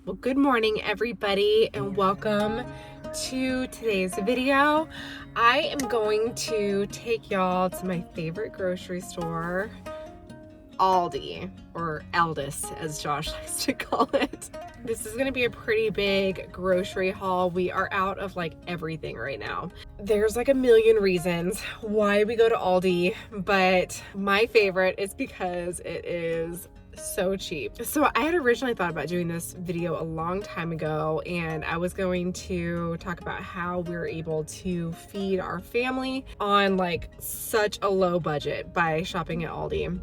Well, good morning everybody and welcome to today's video. I am going to take y'all to my favorite grocery store, Aldi, or Aldis as Josh likes to call it. This is gonna be a pretty big grocery haul. We are out of like everything right now. There's like a million reasons why we go to Aldi, but my favorite is because it is so cheap. So I had originally thought about doing this video a long time ago, and I was going to talk about how we were able to feed our family on like such a low budget by shopping at Aldi.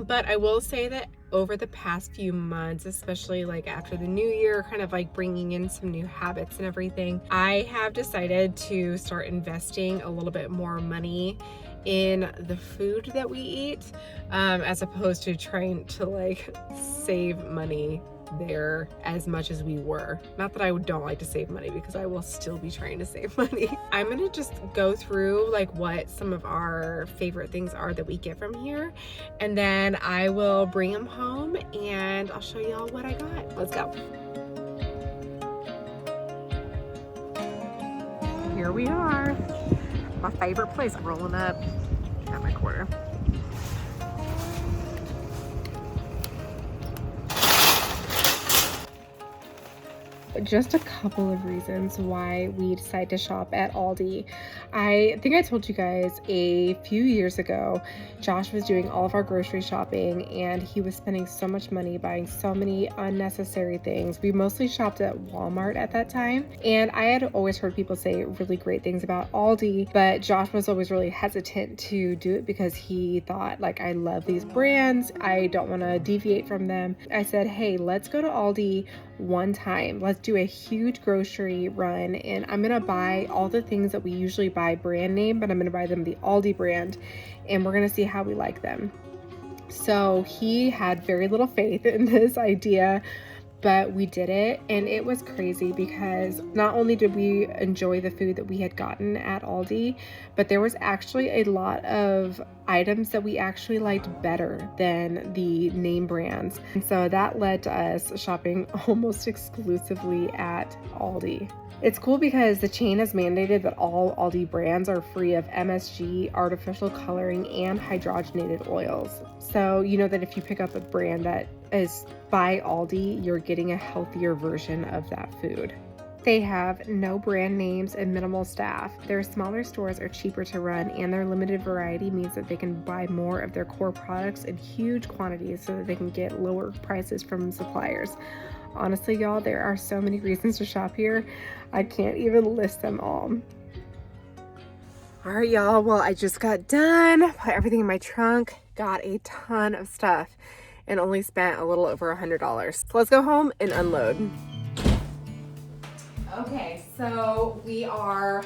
But I will say that over the past few months, especially like after the new year, kind of like bringing in some new habits and everything, I have decided to start investing a little bit more money in the food that we eat, as opposed to trying to like save money there as much as we were. Not that I don't like to save money, because I will still be trying to save money. I'm gonna just go through like what some of our favorite things are that we get from here, and then I will bring them home and I'll show y'all what I got. Let's go. Here we are, my favorite place. I'm rolling up at my quarter. Just a couple of reasons why we decided to shop at Aldi. I think I told you guys a few years ago, Josh was doing all of our grocery shopping and he was spending so much money buying so many unnecessary things. We mostly shopped at Walmart at that time, and I had always heard people say really great things about Aldi, but Josh was always really hesitant to do it because he thought, like, I love these brands, I don't want to deviate from them. I said, hey, let's go to Aldi one time. Let's do a huge grocery run, and I'm gonna buy all the things that we usually buy brand name, but I'm gonna buy them the Aldi brand, and we're gonna see how we like them. So he had very little faith in this idea, but we did it, and it was crazy because not only did we enjoy the food that we had gotten at Aldi, but there was actually a lot of items that we actually liked better than the name brands. And so that led to us shopping almost exclusively at Aldi. It's cool because the chain has mandated that all Aldi brands are free of MSG, artificial coloring, and hydrogenated oils. So you know that if you pick up a brand that is by Aldi, you're getting a healthier version of that food. They have no brand names and minimal staff. Their smaller stores are cheaper to run, and their limited variety means that they can buy more of their core products in huge quantities so that they can get lower prices from suppliers. Honestly, y'all, there are so many reasons to shop here. I can't even list them all. All right, y'all. Well, I just got done, put everything in my trunk, got a ton of stuff, and only spent a little over $100. So let's go home and unload. Okay, so we are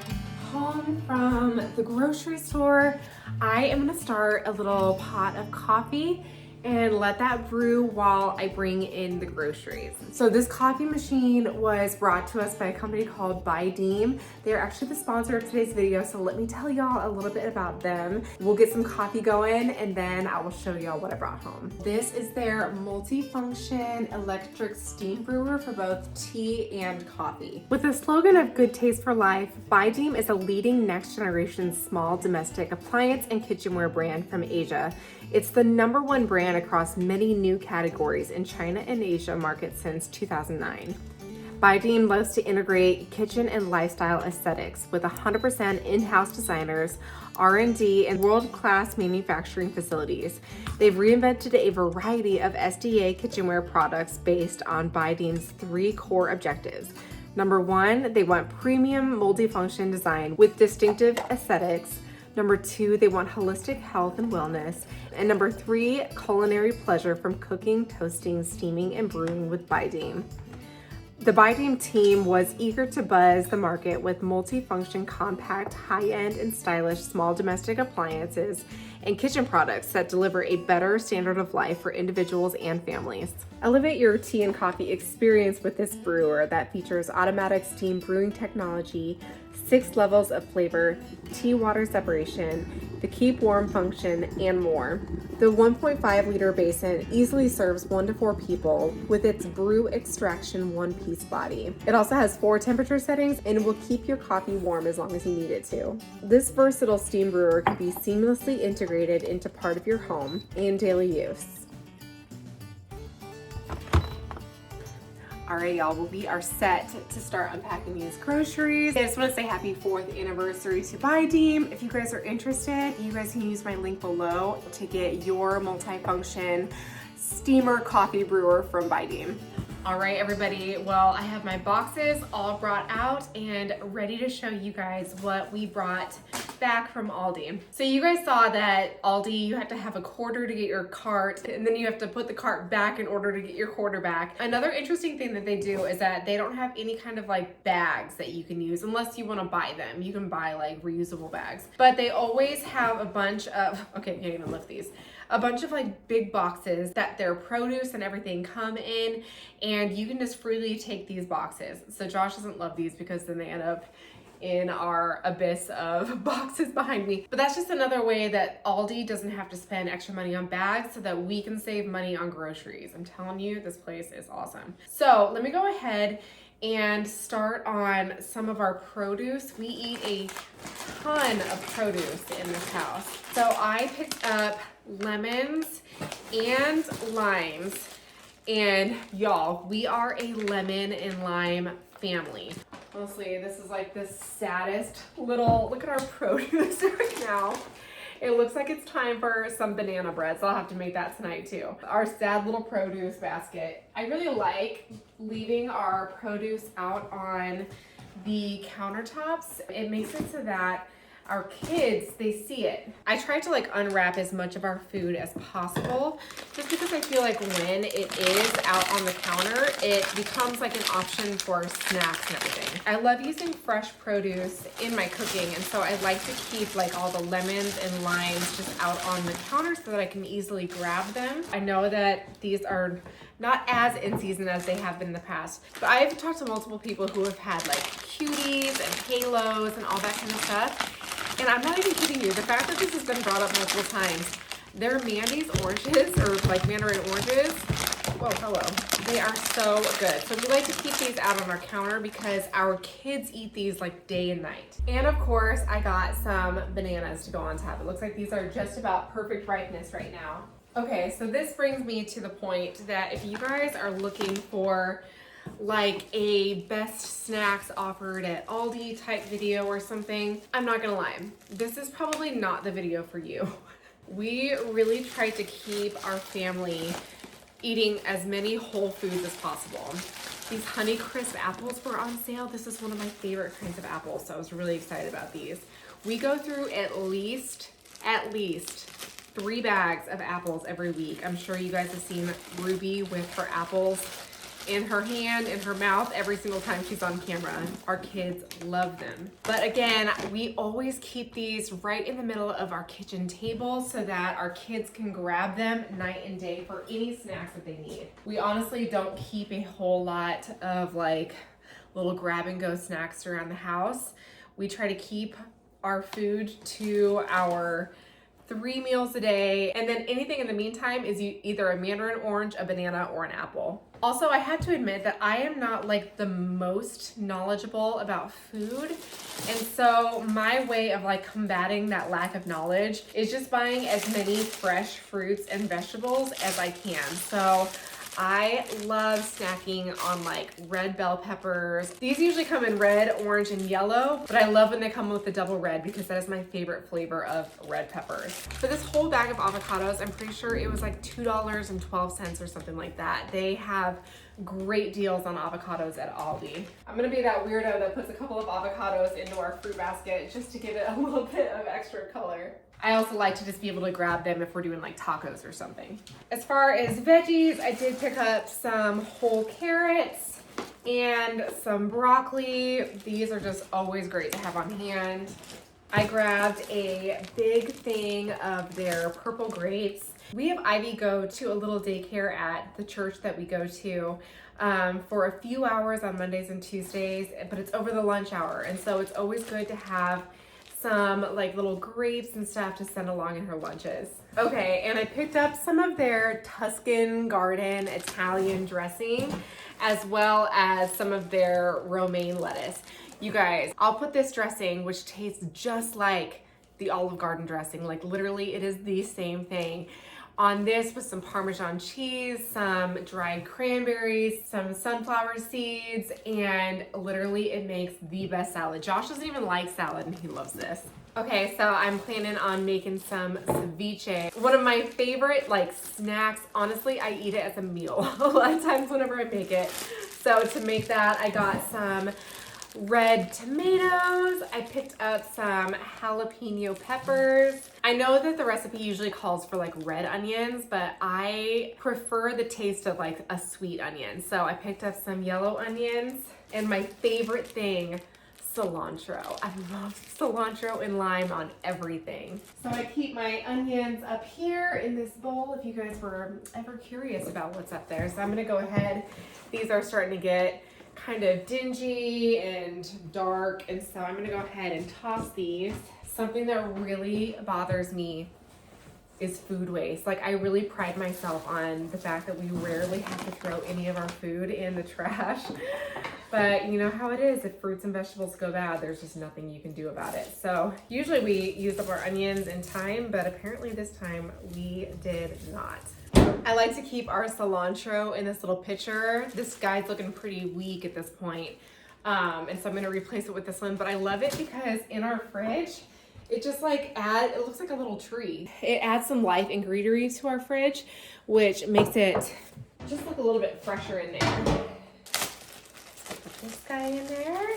home from the grocery store. I am gonna start a little pot of coffee and let that brew while I bring in the groceries. So this coffee machine was brought to us by a company called Buydeem. They're actually the sponsor of today's video, so let me tell y'all a little bit about them. We'll get some coffee going, and then I will show y'all what I brought home. This is their multi-function electric steam brewer for both tea and coffee. With the slogan of good taste for life, Buydeem is a leading next generation small domestic appliance and kitchenware brand from Asia. It's the #1 brand across many new categories in China and Asia markets since 2009. Buydeem loves to integrate kitchen and lifestyle aesthetics with 100% in-house designers, R&D, and world-class manufacturing facilities. They've reinvented a variety of SDA kitchenware products based on Buydeem's 3 core objectives. Number 1, they want premium multifunction design with distinctive aesthetics. Number 2, they want holistic health and wellness. And number 3, culinary pleasure from cooking, toasting, steaming, and brewing with Buydeem. The Buydeem team was eager to buzz the market with multi-function, compact, high-end, and stylish small domestic appliances and kitchen products that deliver a better standard of life for individuals and families. Elevate your tea and coffee experience with this brewer that features automatic steam brewing technology, 6 levels of flavor, tea water separation, the keep warm function, and more. The 1.5-liter basin easily serves 1 to 4 people with its brew extraction one-piece body. It also has 4 temperature settings and will keep your coffee warm as long as you need it to. This versatile steam brewer can be seamlessly integrated into part of your home and daily use. All right, y'all, well, we are set to start unpacking these groceries. I just want to say happy 4th anniversary to Buydeem. If you guys are interested, you guys can use my link below to get your multifunction steamer coffee brewer from Buydeem. All right, everybody, well, I have my boxes all brought out and ready to show you guys what we brought back from Aldi. So you guys saw that Aldi, you have to have a quarter to get your cart, and then you have to put the cart back in order to get your quarter back. Another interesting thing that they do is that they don't have any kind of like bags that you can use unless you want to buy them. You can buy like reusable bags, but they always have a bunch of, okay, I can't even lift these, a bunch of like big boxes that their produce and everything come in, and you can just freely take these boxes. So Josh doesn't love these because then they end up in our abyss of boxes behind me. But that's just another way that Aldi doesn't have to spend extra money on bags so that we can save money on groceries. I'm telling you, this place is awesome. So let me go ahead and start on some of our produce. We eat a ton of produce in this house. So I picked up lemons and limes, and y'all, we are a lemon and lime family. Honestly, this is like the saddest little, look at our produce right now. It looks like it's time for some banana bread, so I'll have to make that tonight too. Our sad little produce basket. I really like leaving our produce out on the countertops. It makes it so that our kids, they see it. I try to like unwrap as much of our food as possible, just because I feel like when it is out on the counter, it becomes like an option for snacks and everything. I love using fresh produce in my cooking, and so I like to keep like all the lemons and limes just out on the counter so that I can easily grab them. I know that these are not as in season as they have been in the past, but I've talked to multiple people who have had like cuties and halos and all that kind of stuff. And I'm not even kidding you, the fact that this has been brought up multiple times, their Mandy's oranges, or like mandarin oranges, whoa, hello, they are so good. So we like to keep these out on our counter because our kids eat these like day and night. And of course, I got some bananas to go on top. It looks like these are just about perfect ripeness right now. Okay, so this brings me to the point that if you guys are looking for like a best snacks offered at Aldi type video or something, I'm not gonna lie, this is probably not the video for you. We really try to keep our family eating as many whole foods as possible. These Honey Crisp apples were on sale. This is one of my favorite kinds of apples, so I was really excited about these. We go through at least 3 bags of apples every week. I'm sure you guys have seen Ruby with her apples in her hand, in her mouth, every single time she's on camera. Our kids love them. But again, we always keep these right in the middle of our kitchen table so that our kids can grab them night and day for any snacks that they need. We honestly don't keep a whole lot of like little grab and go snacks around the house. We try to keep our food to our 3 meals a day, and then anything in the meantime is either a mandarin orange, a banana, or an apple. Also, I have to admit that I am not like the most knowledgeable about food, and so my way of like combating that lack of knowledge is just buying as many fresh fruits and vegetables as I can. So I love snacking on like red bell peppers. These usually come in red, orange, and yellow, but I love when they come with the double red because that is my favorite flavor of red peppers. For this whole bag of avocados, I'm pretty sure it was like $2.12 or something like that. They have great deals on avocados at Aldi. I'm gonna be that weirdo that puts a couple of avocados into our fruit basket just to give it a little bit of extra color. I also like to just be able to grab them if we're doing like tacos or something. As far as veggies, I did pick up some whole carrots and some broccoli. These are just always great to have on hand. I grabbed a big thing of their purple grapes. We have Ivy go to a little daycare at the church that we go to for a few hours on Mondays and Tuesdays, but it's over the lunch hour. And so it's always good to have some like little grapes and stuff to send along in her lunches. Okay, and I picked up some of their Tuscan Garden Italian dressing, as well as some of their romaine lettuce. You guys, I'll put this dressing, which tastes just like the Olive Garden dressing, like literally it is the same thing, on this with some Parmesan cheese, some dried cranberries, some sunflower seeds, and literally it makes the best salad. Josh doesn't even like salad and he loves this. Okay, so I'm planning on making some ceviche. One of my favorite like snacks, honestly, I eat it as a meal a lot of times whenever I make it. So to make that, I got some red tomatoes. I picked up some jalapeno peppers. I know that the recipe usually calls for like red onions, but I prefer the taste of like a sweet onion. So I picked up some yellow onions, and my favorite thing, cilantro. I love cilantro and lime on everything. So I keep my onions up here in this bowl if you guys were ever curious about what's up there. So I'm gonna go ahead. These are starting to get kind of dingy and dark, and so I'm gonna go ahead and toss these. Something that really bothers me is food waste. Like, I really pride myself on the fact that we rarely have to throw any of our food in the trash, but you know how it is. If fruits and vegetables go bad, there's just nothing you can do about it. So usually we use up our onions in time, but apparently this time we did not. I like to keep our cilantro in this little pitcher. This guy's looking pretty weak at this point. And so I'm gonna replace it with this one, but I love it because in our fridge, it just like it looks like a little tree. It adds some life and greenery to our fridge, which makes it just look a little bit fresher in there. Put this guy in there.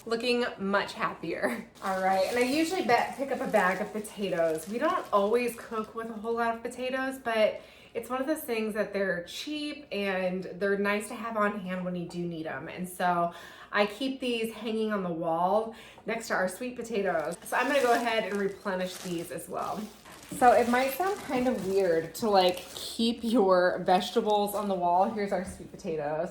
Looking much happier. All right, and I usually pick up a bag of potatoes. We don't always cook with a whole lot of potatoes, but it's one of those things that they're cheap and they're nice to have on hand when you do need them. And so I keep these hanging on the wall next to our sweet potatoes. So I'm gonna go ahead and replenish these as well. So it might sound kind of weird to like keep your vegetables on the wall. Here's our sweet potatoes.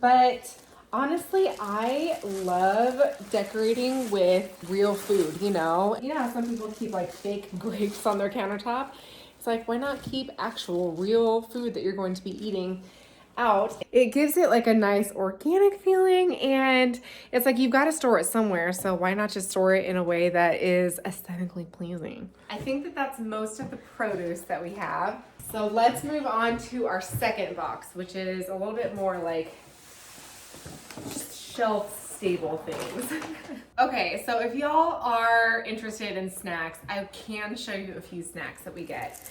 But honestly, I love decorating with real food, you know? You know how some people keep like fake grapes on their countertop? It's like, why not keep actual real food that you're going to be eating out? It gives it like a nice organic feeling, and it's like you've got to store it somewhere, so why not just store it in a way that is aesthetically pleasing? I think that that's most of the produce that we have. So let's move on to our second box, which is a little bit more like shelf stable things. Okay, so if y'all are interested in snacks, I can show you a few snacks that we get.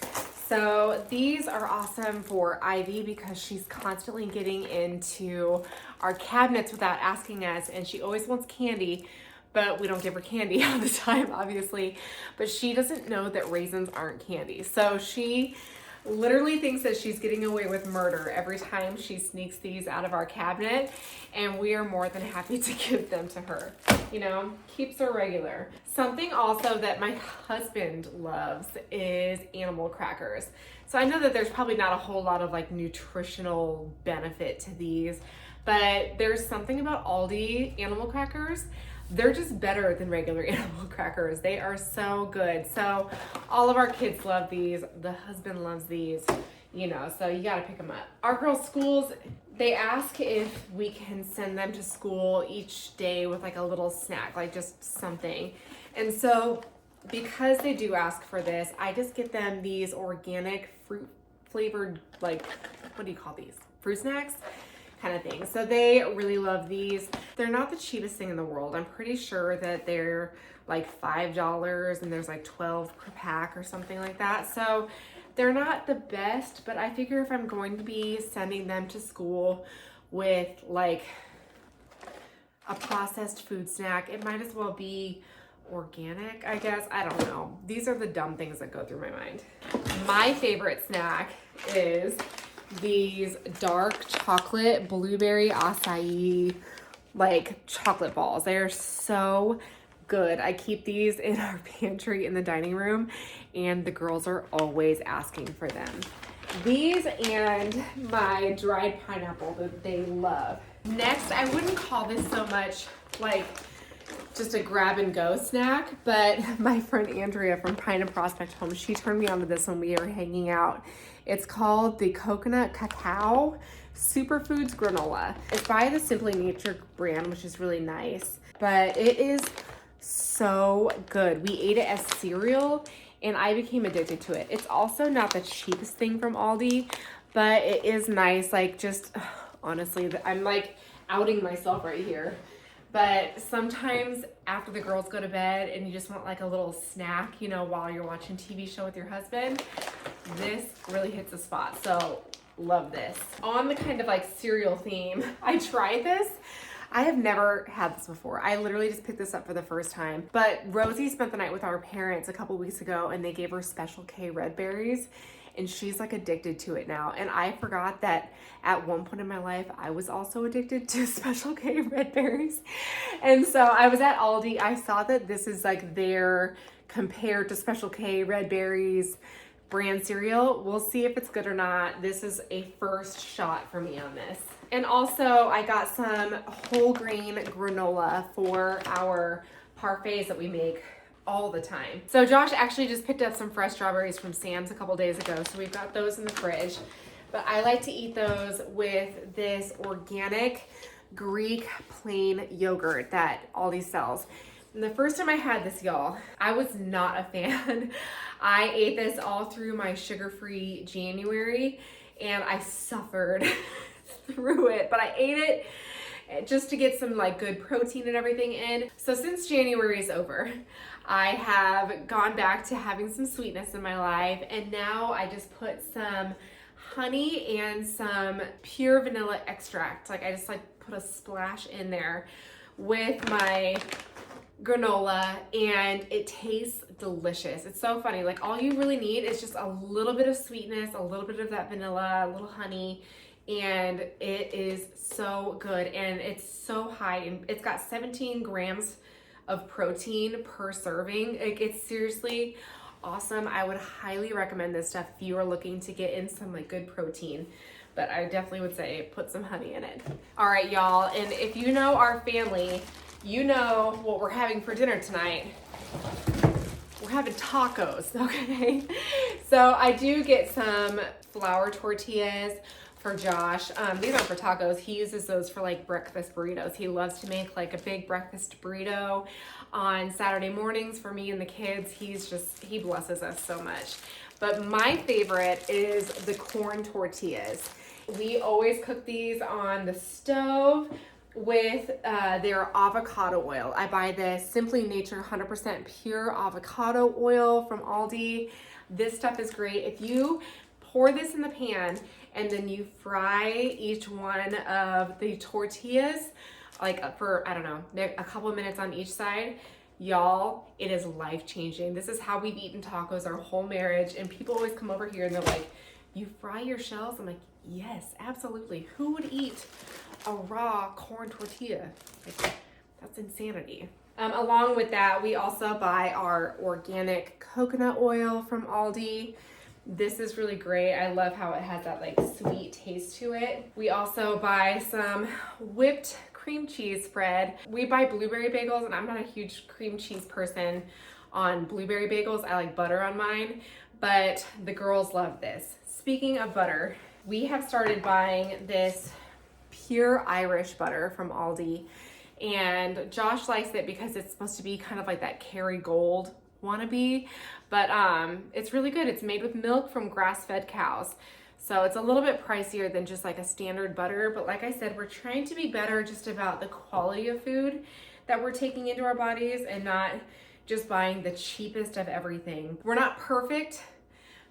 So these are awesome for Ivy because she's constantly getting into our cabinets without asking us, and she always wants candy, but we don't give her candy all the time, obviously. But she doesn't know that raisins aren't candy. So she literally thinks that she's getting away with murder every time she sneaks these out of our cabinet, and we are more than happy to give them to her. You know, keeps her regular. Something also that my husband loves is animal crackers. So I know that there's probably not a whole lot of like nutritional benefit to these, but there's something about Aldi animal crackers. They're just better than regular animal crackers. They are so good. So all of our kids love these. The husband loves these, you know, so you gotta pick them up. Our girls' schools, they ask if we can send them to school each day with like a little snack, like just something. And so because they do ask for this, I just get them these organic fruit flavored, like, what do you call these? Fruit snacks? Kind of thing. So they really love these. They're not the cheapest thing in the world. I'm pretty sure that they're like $5 and there's like 12 per pack or something like that. So they're not the best, but I figure if I'm going to be sending them to school with like a processed food snack, it might as well be organic, I guess. I don't know. These are the dumb things that go through my mind. My favorite snack is these dark chocolate blueberry acai like chocolate balls. They are so good. I keep these in our pantry in the dining room, and the girls are always asking for them. These and my dried pineapple that they love. Next, I wouldn't call this so much like just a grab and go snack, but my friend Andrea from Pine and Prospect Home, she turned me onto this when we were hanging out. It's called the Coconut Cacao Superfoods Granola. It's by the Simply Nature brand, which is really nice, but it is so good. We ate it as cereal and I became addicted to it. It's also not the cheapest thing from Aldi, but it is nice. Like, just honestly, I'm like outing myself right here. But sometimes after the girls go to bed and you just want like a little snack, you know, while you're watching TV show with your husband, this really hits the spot. So love this. On the kind of like cereal theme, I tried this. I have never had this before. I literally just picked this up for the first time. But Rosie spent the night with our parents a couple weeks ago and they gave her Special K red berries. And she's like addicted to it now. And I forgot that at one point in my life, I was also addicted to Special K red berries. And so I was at Aldi. I saw that this is like their compared to Special K red berries brand cereal. We'll see if it's good or not. This is a first shot for me on this. And also I got some whole grain granola for our parfaits that we make all the time. So Josh actually just picked up some fresh strawberries from Sam's a couple days ago. So we've got those in the fridge, but I like to eat those with this organic Greek plain yogurt that Aldi sells. And the first time I had this, y'all, I was not a fan. I ate this all through my sugar-free January and I suffered through it, but I ate it just to get some like good protein and everything in. So since January is over, I have gone back to having some sweetness in my life, and now I just put some honey and some pure vanilla extract. Like I just like put a splash in there with my granola and it tastes delicious. It's so funny. Like all you really need is just a little bit of sweetness, a little bit of that vanilla, a little honey, and it is so good. And it's so high, and it's got 17 grams of protein per serving. Like, it's seriously awesome. I would highly recommend this stuff if you are looking to get in some like good protein, but I definitely would say put some honey in it. All right, y'all, and if you know our family, you know what we're having for dinner tonight. We're having tacos, okay? So I do get some flour tortillas for Josh. These aren't for tacos. He uses those for like breakfast burritos. He loves to make like a big breakfast burrito on Saturday mornings for me and the kids. He blesses us so much. But my favorite is the corn tortillas. We always cook these on the stove with their avocado oil. I buy this Simply Nature 100% pure avocado oil from Aldi. This stuff is great. If you pour this in the pan and then you fry each one of the tortillas like for, I don't know, a couple of minutes on each side, y'all, it is life-changing. This is how we've eaten tacos our whole marriage, and people always come over here and they're like, you fry your shells? I'm like, yes, absolutely. Who would eat a raw corn tortilla? Like, that's insanity. Along with that, we also buy our organic coconut oil from Aldi. This is really great. I love how it has that like sweet taste to it. We also buy some whipped cream cheese spread. We buy blueberry bagels, and I'm not a huge cream cheese person on blueberry bagels. I like butter on mine, but the girls love this. Speaking of butter, we have started buying this pure Irish butter from Aldi, and Josh likes it because it's supposed to be kind of like that Kerrygold wannabe, but it's really good. It's made with milk from grass-fed cows, so it's a little bit pricier than just like a standard butter, but like I said, we're trying to be better just about the quality of food that we're taking into our bodies and not just buying the cheapest of everything. We're not perfect,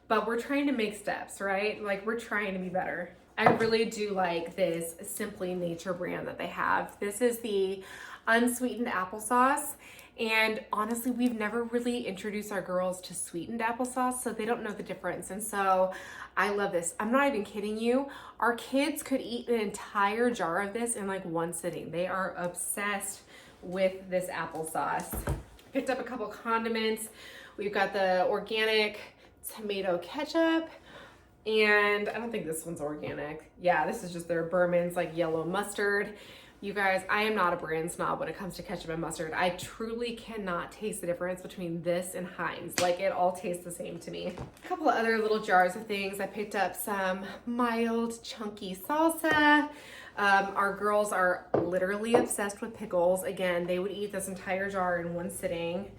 but we're trying to make steps, right? Like, we're trying to be better. I really do like this Simply Nature brand that they have. This is the unsweetened applesauce. And honestly, we've never really introduced our girls to sweetened applesauce, so they don't know the difference. And so I love this. I'm not even kidding you. Our kids could eat an entire jar of this in like one sitting. They are obsessed with this applesauce. Picked up a couple condiments. We've got the organic tomato ketchup, and I don't think this one's organic. Yeah, this is just their Berman's like yellow mustard. You guys, I am not a brand snob when it comes to ketchup and mustard. I truly cannot taste the difference between this and Heinz. Like, it all tastes the same to me. A couple of other little jars of things. I picked up some mild chunky salsa. Our girls are literally obsessed with pickles. Again, they would eat this entire jar in one sitting.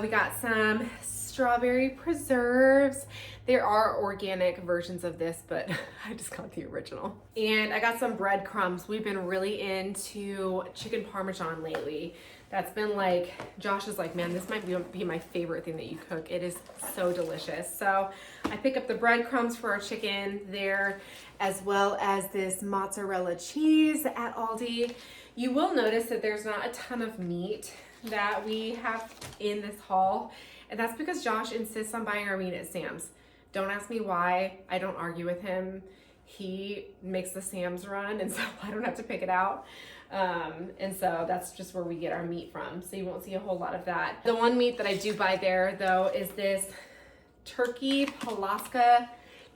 We got some strawberry preserves. There are organic versions of this, but I just got the original. And I got some breadcrumbs. We've been really into chicken parmesan lately. That's been like, Josh is like, man, this might be my favorite thing that you cook. It is so delicious. So I pick up the breadcrumbs for our chicken there, as well as this mozzarella cheese at Aldi. You will notice that there's not a ton of meat that we have in this haul. And that's because Josh insists on buying our meat at Sam's. Don't ask me why. I don't argue with him. He makes the Sam's run, and so I don't have to pick it out. And so that's just where we get our meat from. So you won't see a whole lot of that. The one meat that I do buy there, though, is this turkey Palaska.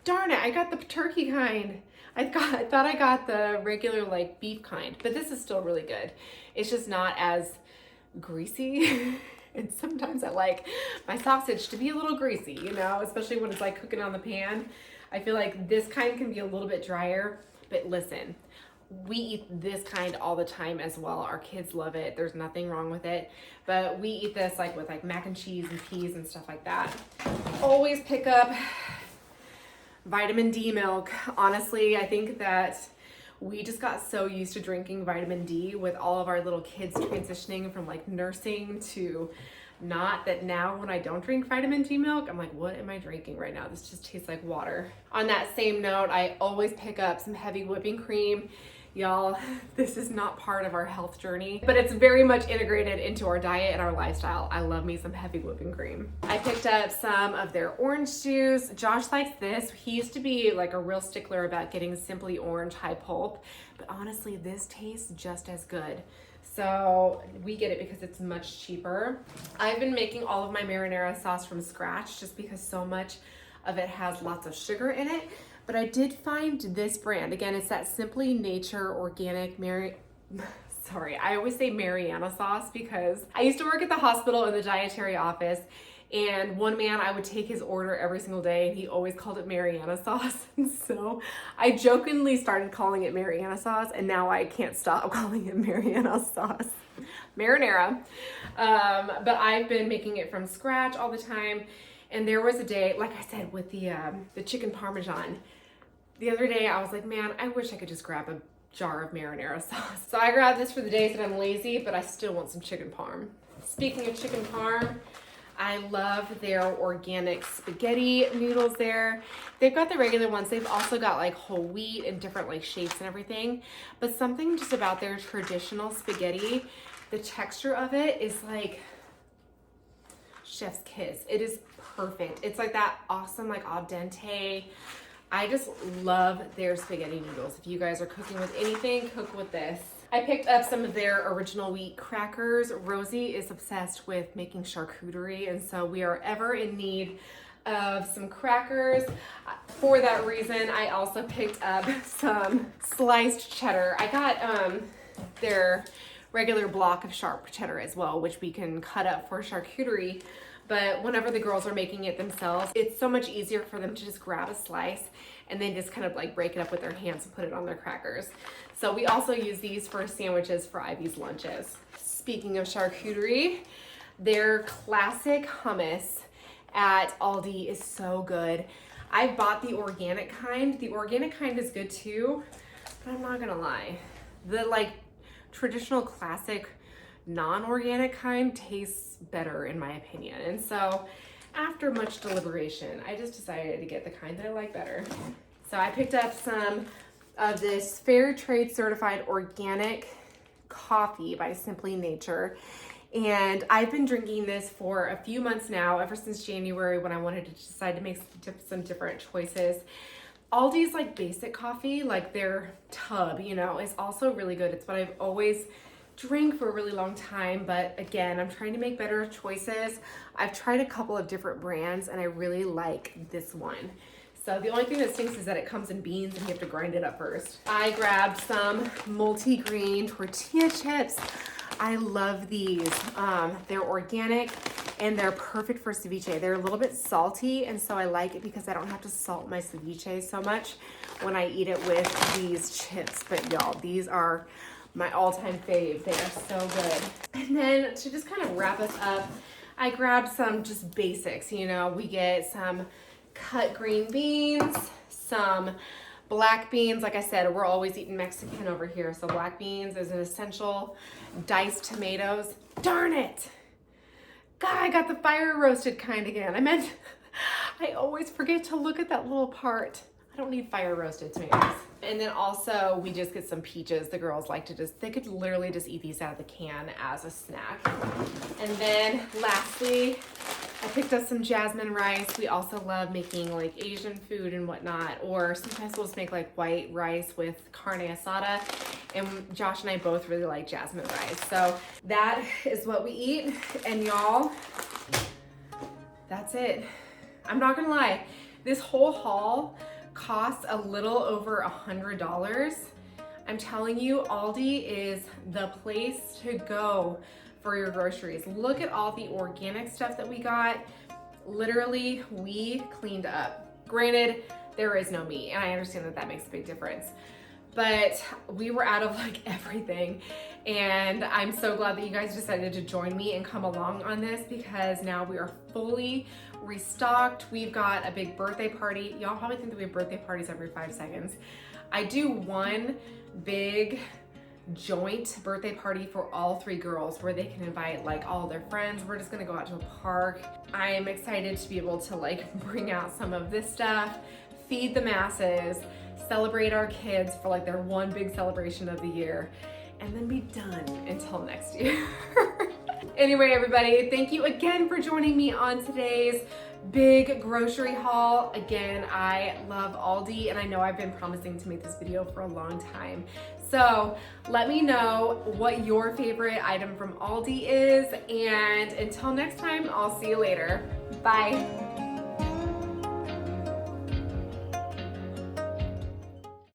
Darn it, I got the turkey kind. I thought I got the regular like beef kind, but this is still really good. It's just not as greasy. And sometimes I like my sausage to be a little greasy, you know, especially when it's like cooking on the pan. I feel like this kind can be a little bit drier, but listen, we eat this kind all the time as well. Our kids love it. There's nothing wrong with it, but we eat this like with like mac and cheese and peas and stuff like that. Always pick up vitamin D milk. Honestly, I think that we just got so used to drinking vitamin D with all of our little kids transitioning from like nursing to not, that now when I don't drink vitamin D milk, I'm like, what am I drinking right now? This just tastes like water. On that same note, I always pick up some heavy whipping cream. Y'all, this is not part of our health journey, but it's very much integrated into our diet and our lifestyle. I love me some heavy whipping cream. I picked up some of their orange juice. Josh likes this. He used to be like a real stickler about getting Simply Orange high pulp, but honestly, this tastes just as good. So we get it because it's much cheaper. I've been making all of my marinara sauce from scratch just because so much of it has lots of sugar in it. But I did find this brand. Again, it's that Simply Nature Organic I always say Mariana sauce because I used to work at the hospital in the dietary office, and one man, I would take his order every single day and he always called it Mariana sauce. And so I jokingly started calling it Mariana sauce, and now I can't stop calling it Mariana sauce. Marinara. But I've been making it from scratch all the time. And there was a day, like I said, with the chicken parmesan. The other day I was like, man, I wish I could just grab a jar of marinara sauce. So I grabbed this for the days that I'm lazy, but I still want some chicken parm. Speaking of chicken parm, I love their organic spaghetti noodles there. They've got the regular ones. They've also got like whole wheat and different like shapes and everything. But something just about their traditional spaghetti, the texture of it is like chef's kiss. It is perfect. It's like that awesome like al dente. I just love their spaghetti noodles. If you guys are cooking with anything, cook with this. I picked up some of their original wheat crackers. Rosie is obsessed with making charcuterie, and so we are ever in need of some crackers. For that reason, I also picked up some sliced cheddar. I got their regular block of sharp cheddar as well, which we can cut up for charcuterie. But whenever the girls are making it themselves, it's so much easier for them to just grab a slice and then just kind of like break it up with their hands and put it on their crackers. So we also use these for sandwiches for Ivy's lunches. Speaking of charcuterie, their classic hummus at Aldi is so good. I bought the organic kind. The organic kind is good too, but I'm not gonna lie. The like traditional classic non-organic kind tastes better in my opinion. And so after much deliberation, I just decided to get the kind that I like better. So I picked up some of this fair trade certified organic coffee by Simply Nature. And I've been drinking this for a few months now, ever since January when I wanted to decide to make some different choices. Aldi's like basic coffee, like their tub, you know, is also really good. It's what I've always drink for a really long time, but again, I'm trying to make better choices. I've tried a couple of different brands and I really like this one. So the only thing that stinks is that it comes in beans and you have to grind it up first. I grabbed some multi-grain tortilla chips. I love these. They're organic and they're perfect for ceviche. They're a little bit salty, and so I like it because I don't have to salt my ceviche so much when I eat it with these chips. But y'all, these are my all-time fave. They are so good. And then to just kind of wrap us up, I grabbed some just basics. You know, we get some cut green beans, some black beans. Like I said, we're always eating Mexican over here, so black beans is an essential. Diced tomatoes. Darn it! God, I got the fire roasted kind again. I always forget to look at that little part. I don't need fire roasted tomatoes. And then also we just get some peaches. The girls like to they could literally just eat these out of the can as a snack. And then lastly, I picked up some jasmine rice. We also love making like Asian food and whatnot, or sometimes we'll just make like white rice with carne asada. And Josh and I both really like jasmine rice. So that is what we eat. And y'all, that's it. I'm not gonna lie, this whole haul costs a little over $100. I'm telling you, Aldi is the place to go for your groceries. Look at all the organic stuff that we got. Literally, we cleaned up. Granted, there is no meat, and I understand that that makes a big difference. But we were out of like everything, and I'm so glad that you guys decided to join me and come along on this, because now we are fully restocked. We've got a big birthday party. Y'all probably think that we have birthday parties every 5 seconds. I do one big joint birthday party for all 3 girls where they can invite like all their friends. We're just gonna go out to a park. I am excited to be able to like bring out some of this stuff, feed the masses, celebrate our kids for like their one big celebration of the year, and then be done until next year. Anyway, everybody, thank you again for joining me on today's big grocery haul. Again, I love Aldi, and I know I've been promising to make this video for a long time. So let me know what your favorite item from Aldi is, and until next time, I'll see you later. Bye.